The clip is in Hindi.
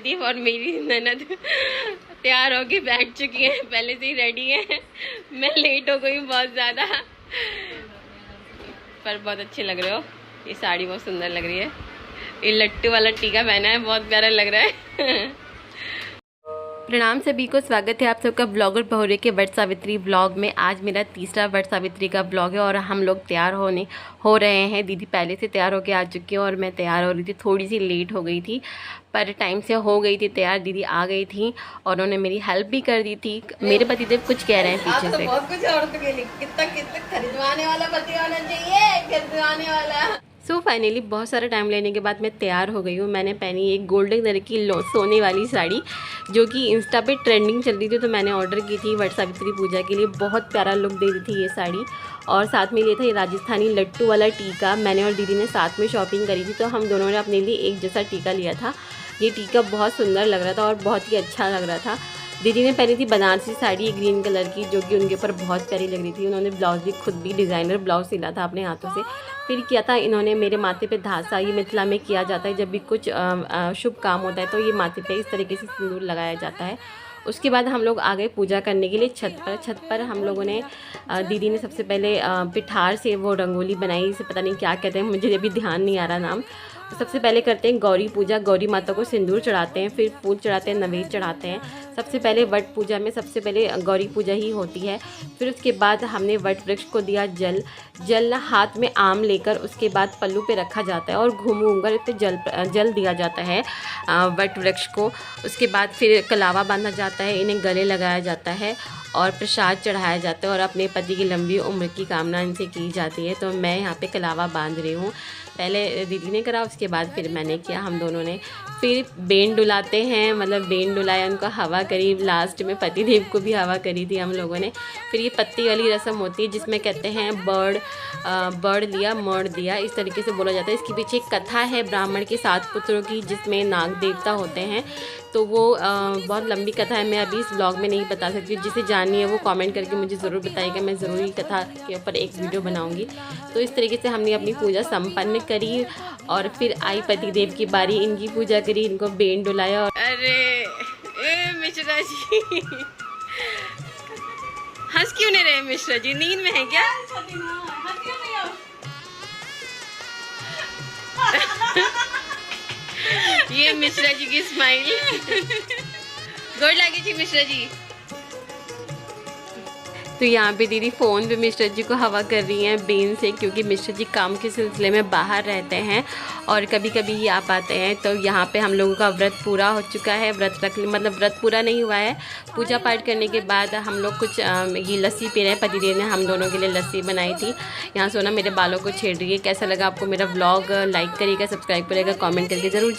पतिदेव और मेरी ननद तैयार होके बैठ चुकी हैं, पहले से ही रेडी हैं। मैं लेट हो गई हूँ बहुत ज़्यादा, पर बहुत अच्छे लग रहे हो। ये साड़ी बहुत सुंदर लग रही है, ये लट्टू वाला टीका पहना है, बहुत प्यारा लग रहा है। प्रणाम सभी को, स्वागत है आप सबका ब्लॉगर बहुरे के वट सावित्री ब्लॉग में। आज मेरा तीसरा वट सावित्री का ब्लॉग है और हम लोग तैयार हो रहे हैं। दीदी पहले से तैयार होके आ चुकी है और मैं तैयार हो रही थी, थोड़ी सी लेट हो गई थी पर टाइम से हो गई थी तैयार। दीदी आ गई थी और उन्होंने मेरी हेल्प भी कर दी थी। मेरे पतिदेव कुछ कह रहे हैं पीछे से, बहुत कुछ औरतों के लिए कितना खरीदवाने वाला पति होना चाहिए, खरीदवाने वाला। सो फाइनली बहुत सारा टाइम लेने के बाद मैं तैयार हो गई हूँ। मैंने पहनी एक गोल्डन कलर की सोने वाली साड़ी जो कि इंस्टा पे ट्रेंडिंग चल रही थी, तो मैंने ऑर्डर की थी वट सावित्री पूजा के लिए। बहुत प्यारा लुक दे रही थी ये साड़ी, और साथ में लिया था ये राजस्थानी लट्टू वाला टीका। मैंने और दीदी ने साथ में शॉपिंग करी थी, तो हम दोनों ने अपने लिए एक जैसा टीका लिया था। ये टीका बहुत सुंदर लग रहा था और बहुत ही अच्छा लग रहा था। दीदी ने पहनी थी बनारसी साड़ी ग्रीन कलर की, जो कि उनके ऊपर बहुत प्यारी लग रही थी। उन्होंने ब्लाउज भी खुद भी डिज़ाइनर ब्लाउज सिला था अपने हाथों से। फिर किया था इन्होंने मेरे माथे पे धासा। ये मिथिला में किया जाता है, जब भी कुछ शुभ काम होता है तो ये माथे पे इस तरीके से सिंदूर लगाया जाता है। उसके बाद हम लोग आ गए पूजा करने के लिए छत पर हम लोगों ने दीदी ने सबसे पहले पिठार से वो रंगोली बनाई, इसे पता नहीं क्या कहते हैं, मुझे अभी ध्यान नहीं आ रहा नाम। तो सबसे पहले करते हैं गौरी पूजा। गौरी माता को सिंदूर चढ़ाते हैं, फिर फूल चढ़ाते हैं, नवेद चढ़ाते हैं। सबसे पहले वट पूजा में सबसे पहले गौरी पूजा ही होती है। फिर उसके बाद हमने वट वृक्ष को दिया जल हाथ में आम लेकर उसके बाद पल्लू पे रखा जाता है और घूम कर इतने जल दिया जाता है वट वृक्ष को। उसके बाद फिर कलावा बांधा जाता है, इन्हें गले लगाया जाता है और प्रसाद चढ़ाया जाता है और अपने पति की लंबी उम्र की कामना इनसे की जाती है। तो मैं यहाँ पे कलावा बांध रही हूँ। पहले दीदी ने करा, उसके बाद फिर मैंने किया, हम दोनों ने। फिर बेन डुलाते हैं, मतलब बेन डुलाया, उनको हवा करी। लास्ट में पतिदेव को भी हवा करी थी हम लोगों ने। फिर ये पत्ती वाली रस्म होती है जिसमें कहते हैं बड़ लिया मड़ दिया, इस तरीके से बोला जाता है। इसके पीछे एक कथा है ब्राह्मण के 7 पुत्रों की, जिसमें नाग देवता होते हैं। तो वो बहुत लंबी कथा है, मैं अभी इस ब्लॉग में नहीं बता सकती। जिसे जाननी है वो कमेंट करके मुझे ज़रूर बताइएगा, मैं ज़रूर ही कथा के ऊपर एक वीडियो बनाऊंगी। तो इस तरीके से हमने अपनी पूजा संपन्न करी और फिर आई पतिदेव की बारी। इनकी पूजा करी, इनको बेन डुलाया। और अरे मिश्रा जी हंस क्यों नहीं रहे? मिश्रा जी नींद में है क्या? ये मिश्रा जी की स्माइल। गोड़ लगी थी मिश्रा जी। तो यहाँ पे दीदी फ़ोन पे मिश्रा जी को हवा कर रही हैं बेन से, क्योंकि मिश्रा जी काम के सिलसिले में बाहर रहते हैं और कभी कभी ही आ पाते हैं। तो यहाँ पे हम लोगों का व्रत पूरा हो चुका है। व्रत पूरा नहीं हुआ है। पूजा पाठ करने के बाद हम लोग कुछ ये लस्सी पी रहे हैं। पतिदेव ने हम दोनों के लिए लस्सी बनाई थी। यहाँ सोना मेरे बालों को छेड़ रही है। कैसा लगा आपको मेरा व्लॉग? लाइक करिएगा, सब्सक्राइब करिएगा, कॉमेंट करके ज़रूर